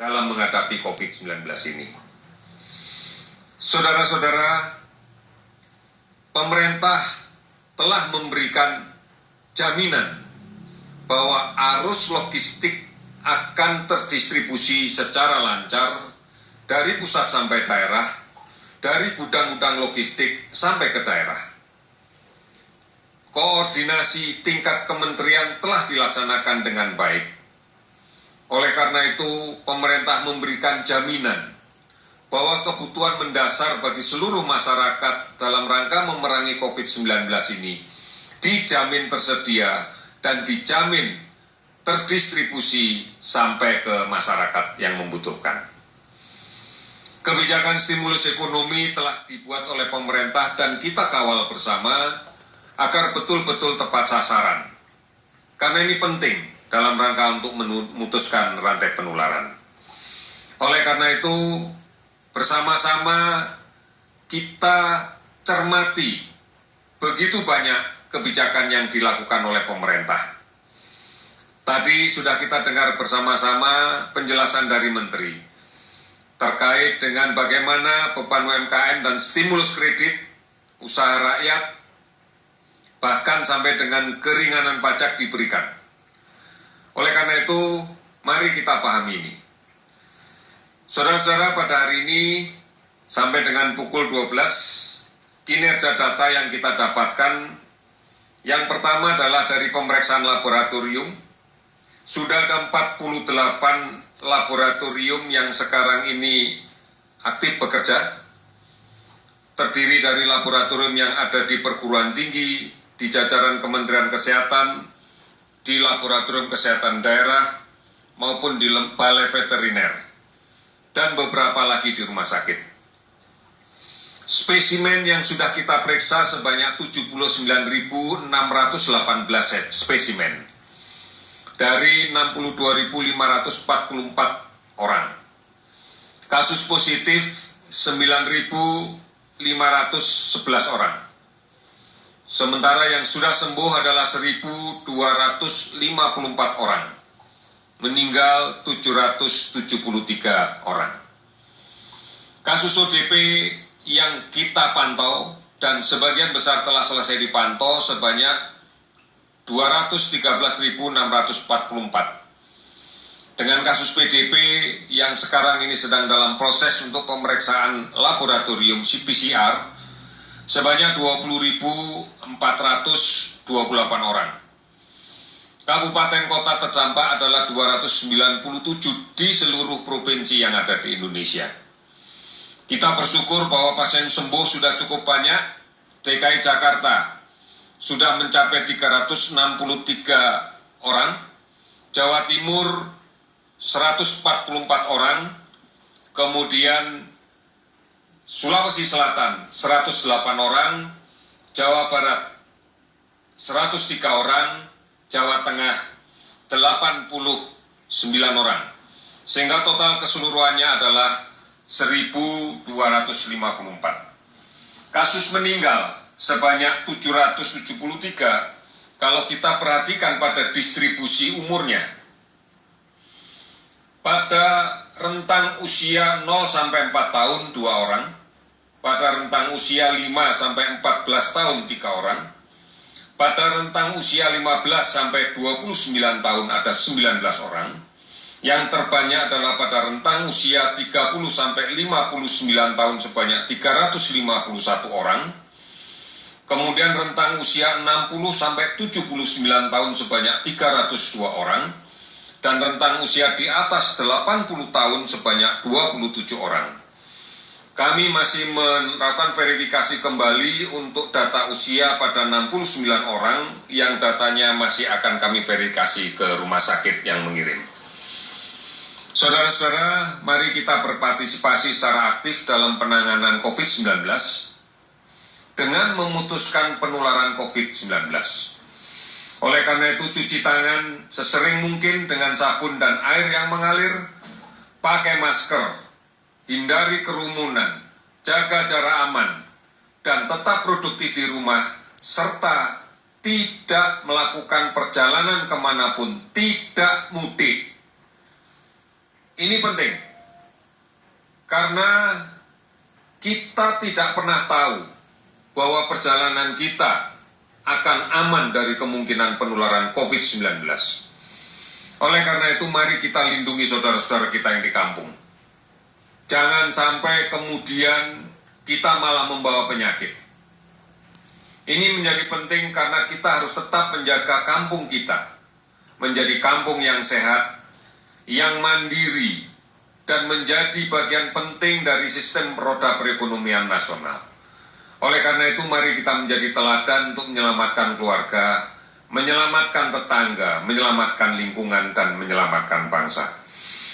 dalam menghadapi COVID-19 ini. Saudara-saudara, pemerintah telah memberikan jaminan bahwa arus logistik akan terdistribusi secara lancar dari pusat sampai daerah, dari gudang-gudang logistik sampai ke daerah. Koordinasi tingkat kementerian telah dilaksanakan dengan baik. Oleh karena itu, pemerintah memberikan jaminan bahwa kebutuhan mendasar bagi seluruh masyarakat dalam rangka memerangi COVID-19 ini dijamin tersedia dan dijamin terdistribusi sampai ke masyarakat yang membutuhkan. Kebijakan stimulus ekonomi telah dibuat oleh pemerintah dan kita kawal bersama agar betul-betul tepat sasaran. Karena ini penting dalam rangka untuk memutuskan rantai penularan. Oleh karena itu, bersama-sama kita cermati begitu banyak kebijakan yang dilakukan oleh pemerintah. Tadi sudah kita dengar bersama-sama penjelasan dari Menteri terkait dengan bagaimana beban UMKM dan stimulus kredit usaha rakyat, bahkan sampai dengan keringanan pajak diberikan. Oleh karena itu, mari kita pahami ini. Saudara-saudara, pada hari ini sampai dengan pukul 12, kinerja data yang kita dapatkan, yang pertama adalah dari pemeriksaan laboratorium. Sudah ada 48 laboratorium yang sekarang ini aktif bekerja, terdiri dari laboratorium yang ada di perguruan tinggi, di jajaran Kementerian Kesehatan, di laboratorium kesehatan daerah, maupun di balai veteriner, dan beberapa lagi di rumah sakit. Spesimen yang sudah kita periksa sebanyak 79.618 spesimen dari 62.544 orang. Kasus positif 9.511 orang. Sementara yang sudah sembuh adalah 1.254 orang. Meninggal 773 orang. Kasus ODP yang kita pantau dan sebagian besar telah selesai dipantau sebanyak 213.644. Dengan kasus PDP yang sekarang ini sedang dalam proses untuk pemeriksaan laboratorium PCR sebanyak 20.428 orang. Kabupaten kota terdampak adalah 297 di seluruh provinsi yang ada di Indonesia. Kita bersyukur bahwa pasien sembuh sudah cukup banyak. DKI Jakarta sudah mencapai 363 orang, Jawa Timur 144 orang, kemudian Sulawesi Selatan 108 orang, Jawa Barat 103 orang, Jawa Tengah 89 orang, sehingga total keseluruhannya adalah 1.254. Kasus meninggal sebanyak 773 kalau kita perhatikan pada distribusi umurnya. Pada rentang usia 0 sampai 4 tahun 2 orang, pada rentang usia 5 sampai 14 tahun 3 orang, pada rentang usia 15 sampai 29 tahun ada 19 orang, yang terbanyak adalah pada rentang usia 30 sampai 59 tahun sebanyak 351 orang, kemudian rentang usia 60 sampai 79 tahun sebanyak 302 orang, dan rentang usia di atas 80 tahun sebanyak 27 orang. Kami masih melakukan verifikasi kembali untuk data usia pada 69 orang yang datanya masih akan kami verifikasi ke rumah sakit yang mengirim. Saudara-saudara, mari kita berpartisipasi secara aktif dalam penanganan COVID-19 dengan memutuskan penularan COVID-19. Oleh karena itu, cuci tangan sesering mungkin dengan sabun dan air yang mengalir, pakai masker, hindari kerumunan, jaga jarak aman, dan tetap produktif di rumah, serta tidak melakukan perjalanan kemanapun, tidak mudik. Ini penting, karena kita tidak pernah tahu bahwa perjalanan kita akan aman dari kemungkinan penularan COVID-19. Oleh karena itu, mari kita lindungi saudara-saudara kita yang di kampung. Jangan sampai kemudian kita malah membawa penyakit. Ini menjadi penting karena kita harus tetap menjaga kampung kita menjadi kampung yang sehat, yang mandiri, dan menjadi bagian penting dari sistem roda perekonomian nasional. Oleh karena itu, mari kita menjadi teladan untuk menyelamatkan keluarga, menyelamatkan tetangga, menyelamatkan lingkungan, dan menyelamatkan bangsa.